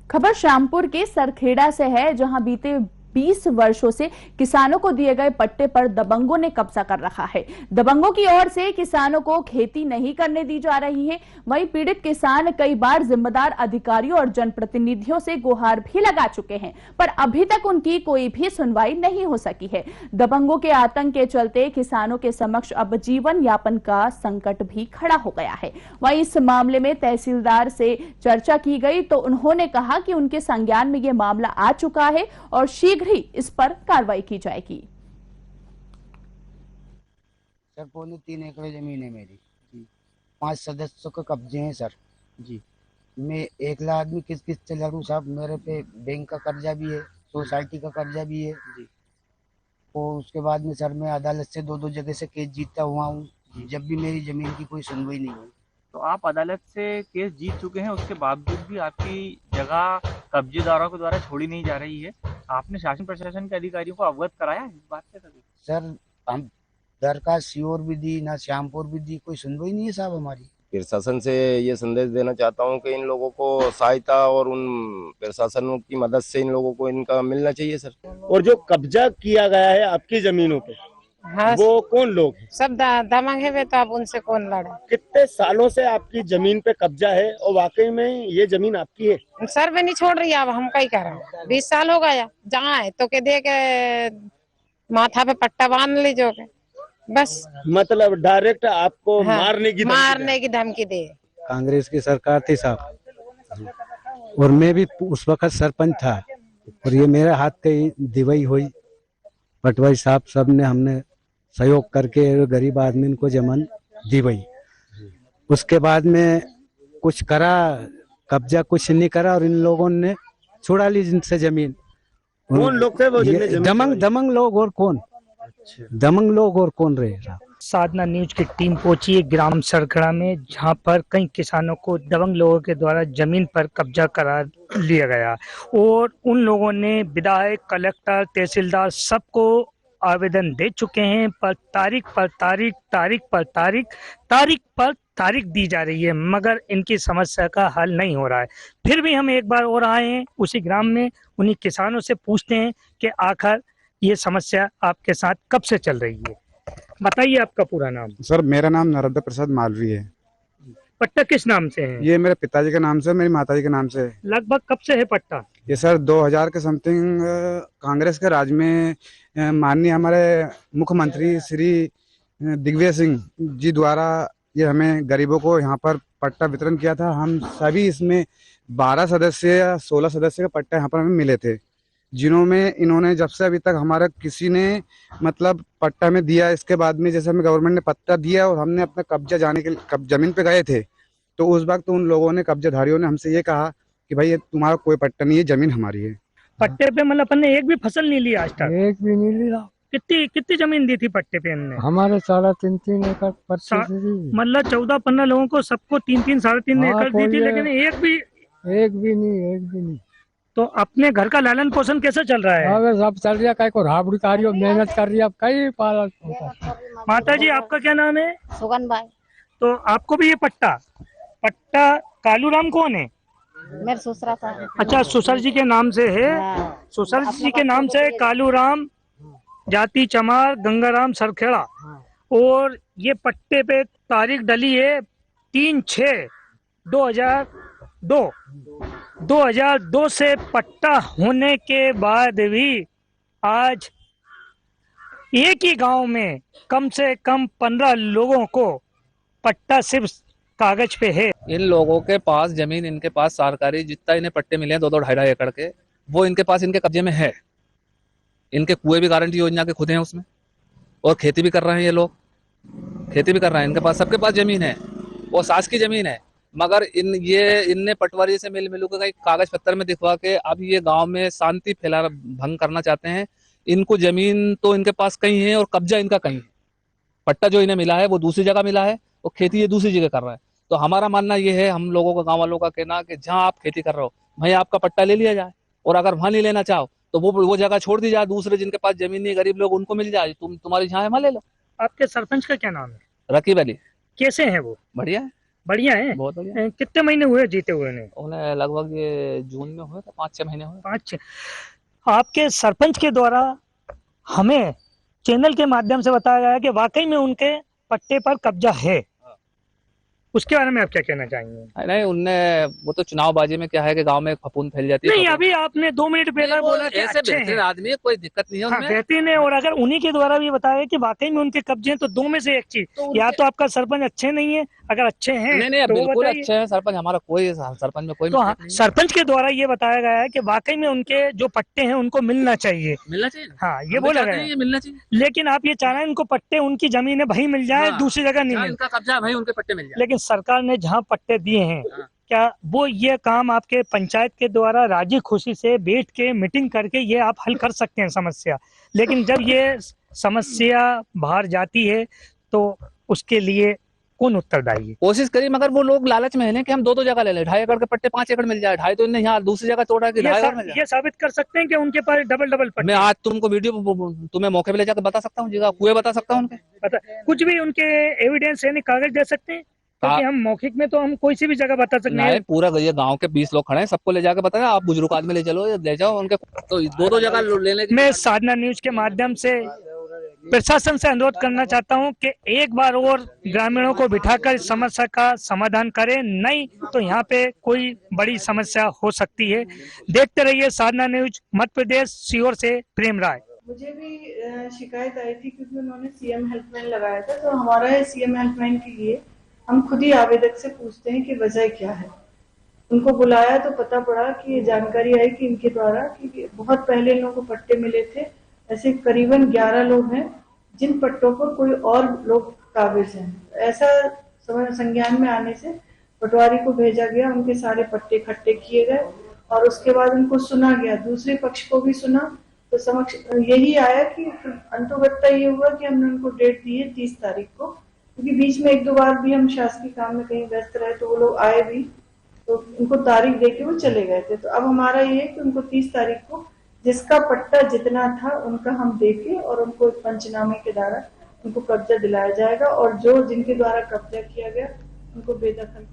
खबर श्यामपुर के सरखेड़ा से है, जहां बीते 20 वर्षों से किसानों को दिए गए पट्टे पर दबंगों ने कब्जा कर रखा है। दबंगों की ओर से किसानों को खेती नहीं करने दी जा रही है। वहीं पीड़ित किसान कई बार जिम्मेदार अधिकारियों और जनप्रतिनिधियों से गुहार भी लगा चुके हैं, पर अभी तक उनकी कोई भी सुनवाई नहीं हो सकी है। दबंगों के आतंक के चलते किसानों के समक्ष अब जीवन यापन का संकट भी खड़ा हो गया है। वहीं इस मामले में तहसीलदार से चर्चा की गई तो उन्होंने कहा कि उनके संज्ञान में यह मामला आ चुका है और शीघ्र ही इस पर कार्रवाई की जाएगी। सर 3.25 एकड़ जमीन है मेरी जी। 5 सदस्यों के कब्जे हैं सर जी। मैं एकला आदमी किस से लड़ूं साहब। मेरे पे बैंक का कर्जा भी है, सोसाइटी का कर्जा भी है जी। और उसके बाद में सर मैं अदालत से दो जगह से केस जीतता हुआ हूँ, जब भी मेरी जमीन की कोई सुनवाई नहीं हुई। तो आप अदालत से केस जीत चुके हैं, उसके बावजूद भी आपकी जगह कब्जेदारों के द्वारा छोड़ी नहीं जा रही है। आपने शासन प्रशासन के अधिकारियों को अवगत कराया इस बात से कभी? सर हम दरखास्त सीओर भी दी, ना श्यामपुर भी दी, कोई सुनवाई नहीं है साहब हमारी। प्रशासन से ये संदेश देना चाहता हूँ कि इन लोगों को सहायता और उन प्रशासनों की मदद से इन लोगों को इनका मिलना चाहिए सर। और जो कब्जा किया गया है आपकी जमीनों पे, हाँ, वो कौन लोग हैं? सब दबंग है वे, तो अब उनसे कौन लड़े। कितने सालों से आपकी जमीन पे कब्जा है और वाकई में ये जमीन आपकी है? सर भी नहीं छोड़ रही, अब हम कहीं करें। 20 साल हो गया, जहाँ है तो के दे के माथा पे पट्टा बांध लीजोगे बस। मतलब डायरेक्ट आपको हाँ, मारने की धमकी दे। कांग्रेस की सरकार थी साहब, और मैं भी उस वक्त सरपंच था, और ये मेरे हाथ की दिवाई हुई। पटवारी साहब सब ने हमने सहयोग करके गरीब आदमी को जमीन दिवाई। उसके बाद में कुछ करा, कब्जा कुछ नहीं करा, और इन लोगों ने छुड़ा ली जिनसे जमीन। कौन लोग थे वो? दमंग लोग, और कौन? दमंग लोग और कौन रहेगा? साधना न्यूज की टीम पहुंची है ग्राम सरखेड़ा में, जहां पर कई किसानों को दबंग लोगों के द्वारा जमीन पर कब्जा करा लिया गया, और उन लोगों ने विधायक, कलेक्टर, तहसीलदार सबको आवेदन दे चुके हैं, पर तारीख पर तारीख दी जा रही है, मगर इनकी समस्या का हल नहीं हो रहा है। फिर भी हम एक बार और आए हैं उसी ग्राम में, उन्हीं किसानों से पूछते हैं कि आखिर ये समस्या आपके साथ कब से चल रही है। बताइए आपका पूरा नाम। सर मेरा नाम नरेंद्र प्रसाद मालवी है। पट्टा किस नाम से है? ये मेरे पिताजी के नाम से, मेरी माताजी के नाम से है। लगभग कब से है पट्टा? ये सर 2000 के समथिंग कांग्रेस के राज में माननीय हमारे मुख्यमंत्री श्री दिग्विजय सिंह जी द्वारा ये हमें गरीबों को यहाँ पर पट्टा वितरण किया था। हम सभी इसमें 12 सदस्य या 16 सदस्य का पट्टा यहाँ पर हमें मिले थे, जिन्होंने इन्होंने जब से अभी तक हमारा किसी ने मतलब पट्टा में दिया। इसके बाद में जैसे हमें गवर्नमेंट ने पट्टा दिया और हमने अपना कब्जा जाने के लिए जमीन पे गए थे, तो उस वक्त उन लोगों ने, कब्जाधारियों ने हमसे ये कहा कि भाई ये तुम्हारा कोई पट्टा नहीं है, जमीन हमारी है। पट्टे पे मतलब अपन ने एक भी फसल नहीं लिया आज तक? एक भी नहीं लिया। कितनी जमीन दी थी पट्टे पे हमने? हमारे 3.5 एकड़ पट्टे मतलब 14-15 लोगों को, सबको 3-3 साढ़े 3 एकड़ दी थी, लेकिन एक भी नहीं। तो अपने घर का लालन पोषण कैसे चल रहा है? अगर सब चल रहा है, को राबड़ी कार्य मेहनत कर रही है, अब कई पालन। माता जी आपका क्या नाम है? सुगन भाई। तो आपको भी ये पट्टा कालू राम कौन है? मेरे ससुरा था। अच्छा, ससुर जी के नाम से है। ससुर जी के नाम से कालू राम, जाति चमार, गंगाराम, सरखेड़ा। और ये पट्टे पे तारीख डली है 3/6/2002 से पट्टा होने के बाद भी आज एक ही गांव में कम से कम 15 लोगों को पट्टा सिर्फ कागज पे है। इन लोगों के पास जमीन, इनके पास सरकारी जितना इन्हें पट्टे मिले हैं 2-2 ढाई एकड़ के, वो इनके पास इनके कब्जे में है। इनके कुएं भी गारंटी योजना के खुद हैं उसमें, और खेती भी कर रहे हैं ये लोग, खेती भी कर रहे हैं। इनके पास, सबके पास जमीन है, वो सास की जमीन है, मगर इनने पटवारी से मिलू के कागज पत्तर में दिखवा के अब ये गांव में शांति भंग करना चाहते हैं। इनको जमीन तो इनके पास कहीं है और कब्जा इनका कहीं है। पट्टा जो इन्हें मिला है वो दूसरी जगह मिला है, और खेती ये दूसरी जगह कर रहा है। तो हमारा मानना ये है, हम लोगों का, गाँव वालों का कहना कि जहाँ आप खेती कर रहे हो वहीं आपका पट्टा ले लिया जाए, और अगर वहां नहीं लेना चाहो तो वो जगह छोड़ दी जाए, दूसरे जिनके पास जमीन नहीं, गरीब लोग, उनको मिल जाए। तुम्हारी जहाँ है वहाँ ले लो। आपके सरपंच का क्या नाम है? रकीब अली। कैसे है वो? बढ़िया है। बढ़िया है। बहुत बढ़िया। कितने महीने हुए जीते हुए ने? उन्हें लगभग ये जून में हुए थे, 5-6 महीने हुए। 5। आपके सरपंच के द्वारा हमें चैनल के माध्यम से बताया गया है कि वाकई में उनके पट्टे पर कब्जा है, उसके बारे में आप क्या कहना चाहेंगे? नहीं, उनने वो तो चुनावबाजी में क्या है कि गांव में फफूंद फैल जाती है। नहीं, अभी आपने 2 मिनट पहले बोला कि ऐसे अच्छे बेहतरीन हैं। आदमी है, कोई दिक्कत नहीं है हाँ, उनमें। बेहतरीन है। और अगर उन्हीं के द्वारा भी बताया कि वाकई में उनके कब्जे हैं तो 2 में से एक चीज, या तो आपका सरपंच अच्छे नहीं है, अगर अच्छे हैं नहीं, तो बिल्कुल बताइए। अच्छे हैं सरपंच, हमारा कोई सरपंच में कोई तो हाँ, मिस्टेक नहीं है। सरपंच के द्वारा ये बताया गया है कि वाकई में उनके जो पट्टे हैं उनको मिलना चाहिए। मिलना चाहिए। हाँ, ये हम भी बोला चाहते गया हैं है। ये मिलना चाहिए। लेकिन आप ये चाह रहे हैं उनको पट्टे, उनकी जमीन है वहीं मिल जाए, हाँ, दूसरी जगह नहीं जहाँ मिल। इनका कब्जा है, भाई उनके पट्टे मिल जाए। लेकिन सरकार ने जहाँ पट्टे दिए हैं, हाँ। क्या वो ये काम आपके पंचायत के द्वारा राजी खुशी से बैठ के मीटिंग करके ये आप हल कर सकते हैं समस्या? लेकिन जब ये समस्या बाहर जाती है तो उसके लिए कौन उत्तरदायी है? कोशिश करी, मगर वो लोग लालच में है ना कि हम 2-2 जगह ले ले, 2.5 एकड़ के पट्टे 5 एकड़ मिल जाए। 2.5 तो इन्हें यहाँ दूसरी जगह तोड़ा कि 2.5 एकड़ मिल जाए। ये साबित कर सकते हैं कि उनके पास डबल पट्टे। मैं आज तुमको वीडियो तुम्हें मौके पे ले जाकर बता सकता हूँ, जगह कुएं बता सकता हूँ उनके। पता कुछ भी उनके एविडेंस यानी कागज दे सकते हैं? क्योंकि हम मौखिक में तो हम कोई सी भी जगह बता सकते हैं। नहीं, पूरा ये गांव के 20 लोग खड़े हैं, सबको ले जाकर बताया। आप बुजुर्ग आदमी ले चलो, ले जाओ उनके, तो 2-2 जगह लेने की। मैं साधना न्यूज के माध्यम से प्रशासन से अनुरोध करना चाहता हूं कि एक बार और ग्रामीणों को बिठाकर इस समस्या का समाधान करें, नहीं तो यहाँ पे कोई बड़ी समस्या हो सकती है। देखते रहिए साधना न्यूज, मध्य प्रदेश, सीहोर से प्रेम राय। मुझे भी शिकायत आई थी क्योंकि उन्होंने सीएम हेल्पलाइन लगाया था, तो हमारा सीएम हेल्पलाइन के लिए हम खुद ही आवेदक से पूछते हैं कि वजह क्या है। उनको बुलाया तो पता पड़ा कि ये जानकारी आई कि इनके द्वारा कि बहुत पहले इन लोगों को पट्टे मिले थे। ऐसे करीबन 11 लोग हैं जिन पट्टों पर कोई और लोग काबिज हैं। ऐसा संज्ञान में आने से पटवारी को भेजा गया, उनके सारे पट्टे इकट्ठे किए गए और उसके बाद उनको सुना गया, दूसरे पक्ष को भी सुना। तो समक्ष यही आया कि अंतोगत्ता ये हुआ कि हमने उनको डेट दी है 30 तारीख को, क्योंकि बीच में 1-2 बार भी हम शासकीय काम में कहीं व्यस्त रहे तो वो लोग आए भी, तो उनको तारीख देके वो चले गए थे। तो अब हमारा ये है कि उनको 30 तारीख को जिसका पट्टा जितना था उनका हम देके और उनको एक पंचनामे के द्वारा उनको कब्जा दिलाया जाएगा और जो जिनके द्वारा कब्जा किया गया उनको बेदखल